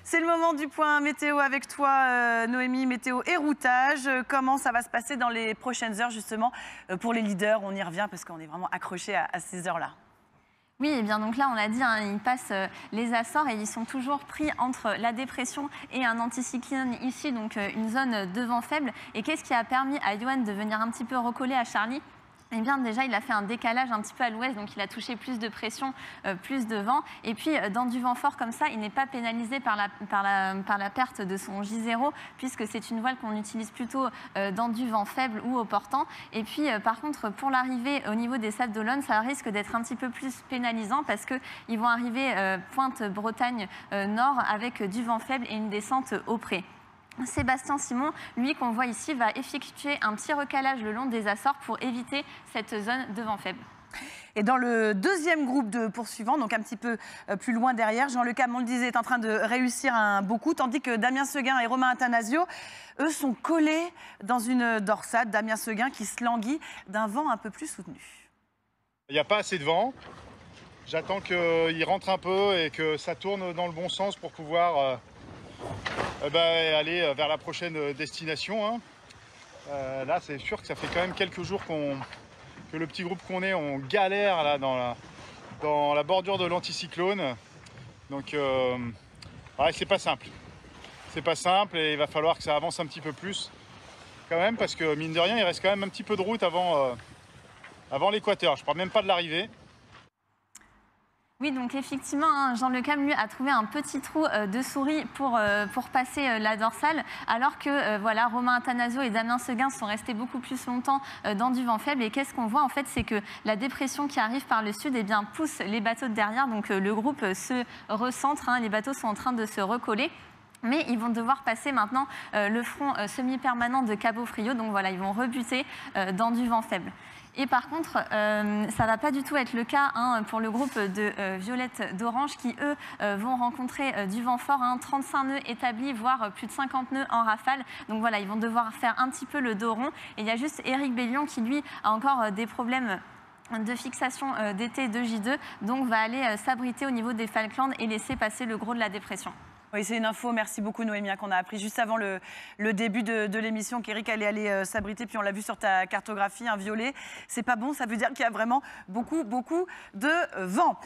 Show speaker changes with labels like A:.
A: C'est le moment du point météo avec toi, Noémie, météo et routage. Comment ça va se passer dans les prochaines heures, justement, pour les leaders? On y revient parce qu'on est vraiment accrochés à ces heures-là.
B: Oui, et bien donc là, on l'a dit, hein, ils passent les Açores et ils sont toujours pris entre la dépression et un anticyclone ici, donc une zone de vent faible. Et qu'est-ce qui a permis à Yoann de venir un petit peu recoller à Charlie? Eh bien, déjà, il a fait un décalage un petit peu à l'ouest, donc il a touché plus de pression, plus de vent. Et puis, dans du vent fort comme ça, il n'est pas pénalisé par la perte de son J0, puisque c'est une voile qu'on utilise plutôt dans du vent faible ou au portant. Et puis, par contre, pour l'arrivée au niveau des Sables d'Olonne, ça risque d'être un petit peu plus pénalisant, parce qu'ils vont arriver Pointe-Bretagne nord avec du vent faible et une descente au pré. Sébastien Simon, lui qu'on voit ici, va effectuer un petit recalage le long des Açores pour éviter cette zone de vent faible.
A: Et dans le deuxième groupe de poursuivants, donc un petit peu plus loin derrière, Jean Le Cam, on le disait, est en train de réussir un beau coup, tandis que Damien Seguin et Romain Attanasio, eux, sont collés dans une dorsade. Damien Seguin qui se languit d'un vent un peu plus soutenu.
C: Il n'y a pas assez de vent. J'attends qu'il rentre un peu et que ça tourne dans le bon sens pour pouvoir aller vers la prochaine destination. Hein. Là, c'est sûr que ça fait quand même quelques jours que le petit groupe qu'on est, on galère là, dans la bordure de l'anticyclone. Donc, ouais, c'est pas simple. C'est pas simple et il va falloir que ça avance un petit peu plus quand même, parce que mine de rien, il reste quand même un petit peu de route avant l'équateur. Je parle même pas de l'arrivée.
B: Oui, donc effectivement, hein, Jean Le Cam, lui, a trouvé un petit trou de souris pour passer la dorsale, alors que voilà, Romain Attanasio et Damien Seguin sont restés beaucoup plus longtemps dans du vent faible. Et qu'est-ce qu'on voit en fait, c'est que la dépression qui arrive par le sud, eh bien, pousse les bateaux de derrière. Donc le groupe se recentre, hein, les bateaux sont en train de se recoller. Mais ils vont devoir passer maintenant le front semi-permanent de Cabo Frio. Donc voilà, ils vont rebuter dans du vent faible. Et par contre, ça ne va pas du tout être le cas hein, pour le groupe de Violette d'Orange qui, eux, vont rencontrer du vent fort, hein, 35 nœuds établis, voire plus de 50 nœuds en rafale. Donc voilà, ils vont devoir faire un petit peu le dos rond. Et il y a juste Éric Bellion qui, lui, a encore des problèmes de fixation d'été de J2, donc va aller s'abriter au niveau des Falklands et laisser passer le gros de la dépression.
A: Oui, c'est une info, merci beaucoup Noémie, qu'on a appris juste avant le début de l'émission qu'Éric allait aller s'abriter, puis on l'a vu sur ta cartographie, un violet. C'est pas bon, ça veut dire qu'il y a vraiment beaucoup de vent.